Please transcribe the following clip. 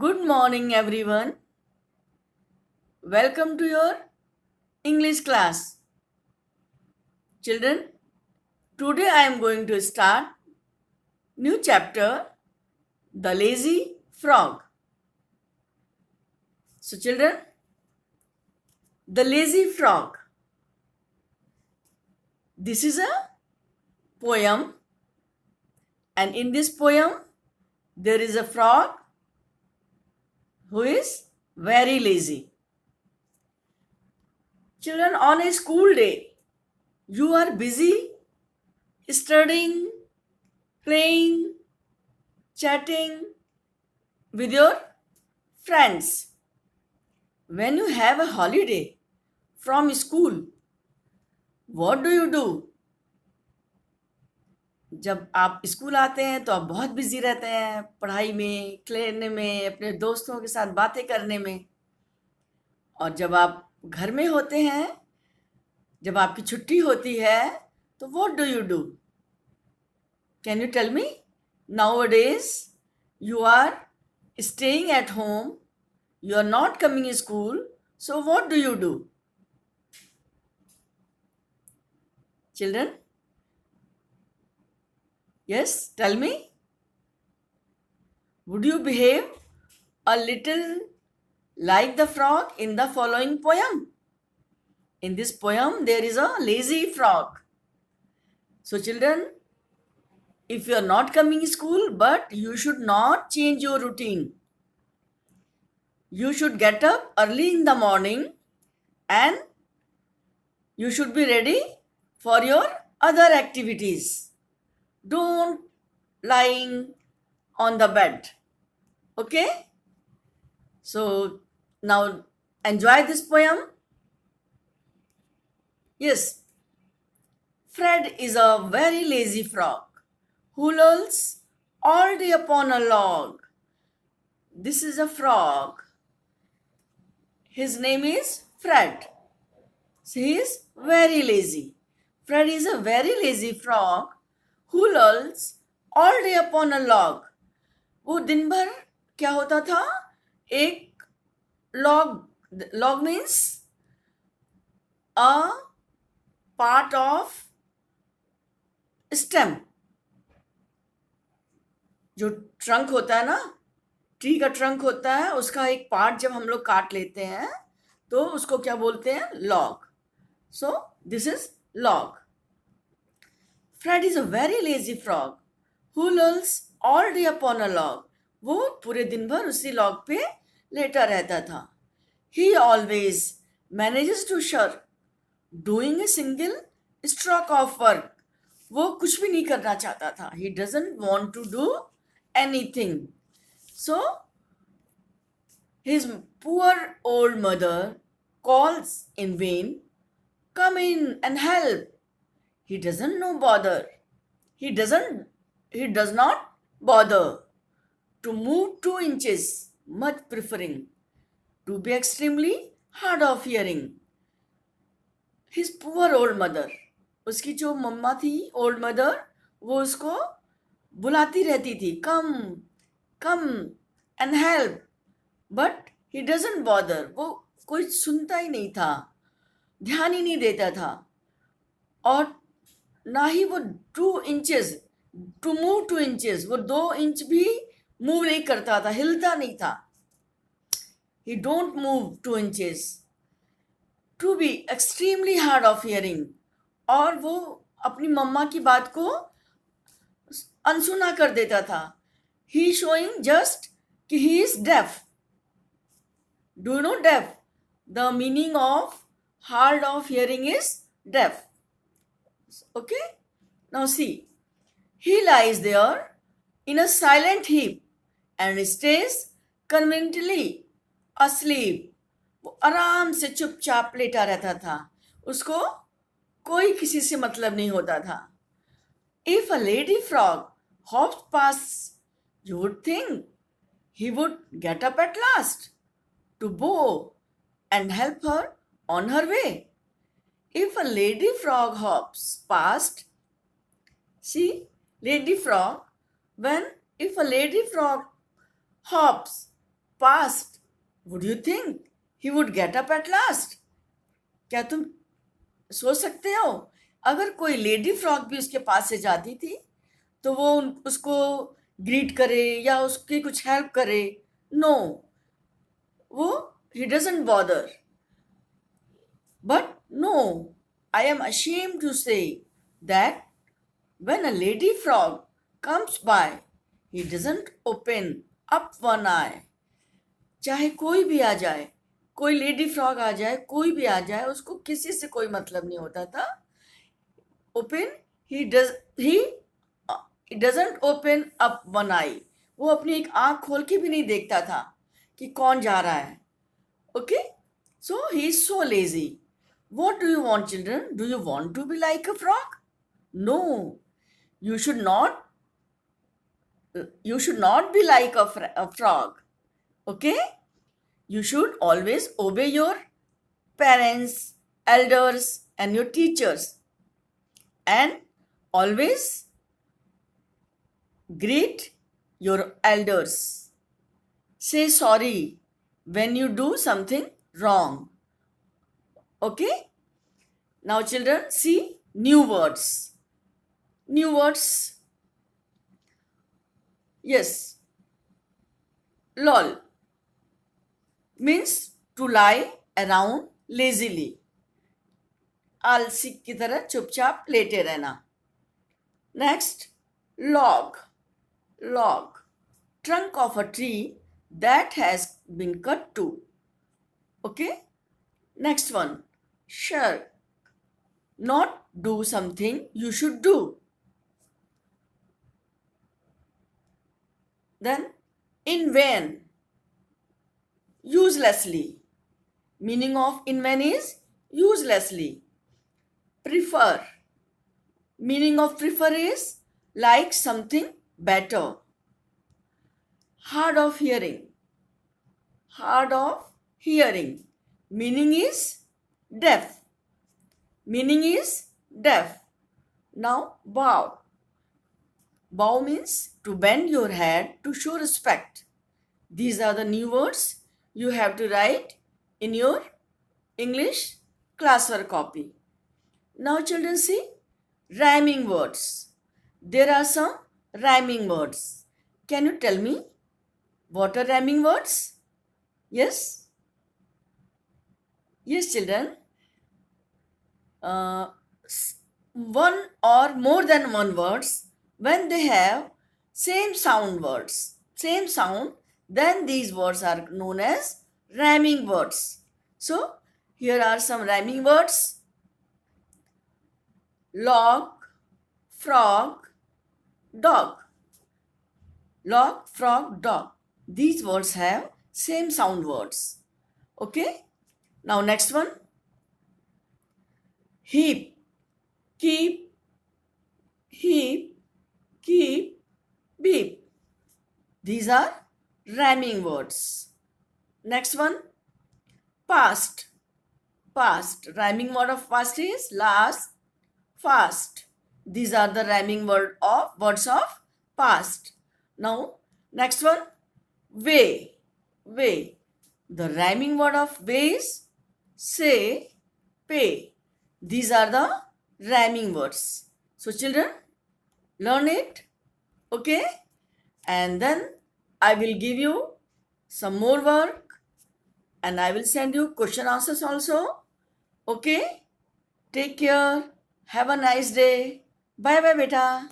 Good morning, everyone. Welcome to your English class. Children, today I am going to start new chapter, The Lazy Frog. So, children, The Lazy Frog. This is a poem, and in this poem, there is a frog who is very lazy. Children, on a school day, you are busy studying, playing, chatting with your friends. When you have a holiday from school, what do? जब आप school आते हैं तो आप बहुत busy रहते हैं पढ़ाई में, खेलने में, अपने दोस्तों के साथ बातें करने में। और जब आप घर में होते हैं, जब आपकी छुट्टी होती है, तो what do? Can you tell me? Nowadays you are staying at home, you are not coming school, so what do? Children, yes, tell me. Would you behave a little like the frog in the following poem? In this poem, there is a lazy frog. So, children, if you are not coming to school, but you should not change your routine. You should get up early in the morning and you should be ready for your other activities. Don't lying on the bed. Okay? So now enjoy this poem. Yes, Fred is a very lazy frog who lolls all day upon a log. This is a frog. His name is Fred. So he is very lazy. Fred is a very lazy frog who lolls all day upon a log. वो दिन भर क्या होता था? एक log means a part of stem. जो trunk होता है ना, ट्री का ट्रंक होता है, उसका एक पार्ट जब हम लोग काट लेते हैं तो उसको क्या बोलते हैं? Log. So this is log. Fred is a very lazy frog who lolls all day upon a log. वो पूरे दिन भर उसी लॉग पे लेटा रहता था. He always manages to shirk doing a single stroke of work. वो कुछ भी नहीं करना चाहता था. He doesn't want to do anything. So his poor old mother calls in vain, "Come in and help." He doesn't know bother. He does not bother to move 2 inches, much preferring to be extremely hard of hearing. His poor old mother, उसकी जो मम्मा थी, old mother, वो उसको बुलाती रहती थी, come and help, but he doesn't bother. वो कोई सुनता ही नहीं था, ध्यान ही नहीं देता था. और ना ही वो 2 इंचेस टू मूव 2 इंचेस, वो 2 इंच भी मूव नहीं करता था, हिलता नहीं था. He don't move 2 inches to be extremely hard of hearing. और वो अपनी मम्मा की बात को अनसुना कर देता था. ही शोइंग जस्ट कि he is deaf. Do you know deaf? The meaning of hard of hearing is deaf. Okay, now see. He lies there in a silent heap and stage conveniently asleep. वो आराम से चुपचाप लेटा रहता था. उसको कोई किसी से मतलब नहीं होता था. If a lady frog hops past, you would think he would get up at last to bow and help her on her way. If a lady frog hops past, see, lady frog, if a lady frog hops passed, would you think he would get up at last? क्या तुम सोच सकते हो अगर कोई lady frog भी उसके पास से जाती थी तो वो उसको ग्रीट करे या उसकी कुछ हेल्प करे? नो, वो he doesn't bother. But no, I am ashamed to say that when a lady frog comes by, he doesn't open up one eye. चाहे कोई भी आ जाए, कोई लेडी फ्रॉग आ जाए, कोई भी आ जाए, उसको किसी से कोई मतलब नहीं होता था. Open he doesn't open up one eye. वो अपनी एक आंख खोल के भी नहीं देखता था कि कौन जा रहा है. Okay, so he is so lazy. What do you want, children? Do you want to be like a frog? No, you should not. You should not be like a frog. Okay? You should always obey your parents, elders, and your teachers. And always greet your elders. Say sorry when you do something wrong. Okay? Now, children, see new words. New words. Yes. Lol means to lie around lazily. आलसी की तरह चुपचाप लेटे रहना. Next, log. Log, trunk of a tree that has been cut to. Okay? Next one, shirk, not do something you should do. Then, in vain, uselessly. Meaning of in vain is uselessly. Prefer, meaning of prefer is like something better. Hard of hearing. Hard of hearing. Meaning is deaf. Meaning is deaf. Now bow. Bow means to bend your head to show respect. These are the new words you have to write in your English classwork copy. Now children, see rhyming words. There are some rhyming words. Can you tell me what are rhyming words? Yes? Yes, children. One or more than one words, when they have same sound words, same sound, then these words are known as rhyming words. So, here are some rhyming words. Log, frog, dog. Log, frog, dog. These words have same sound words. Okay? Now next one. Heap, keep, heap, keep, beep. These are rhyming words. Next one. Past. Past. Rhyming word of past is last, fast. These are the rhyming words of past. Now, next one. Way. Way. The rhyming word of way is say, pay. These are the rhyming words. So, children, learn it. Okay? And then I will give you some more work and I will send you question answers also. Okay? Take care. Have a nice day. Bye bye, beta.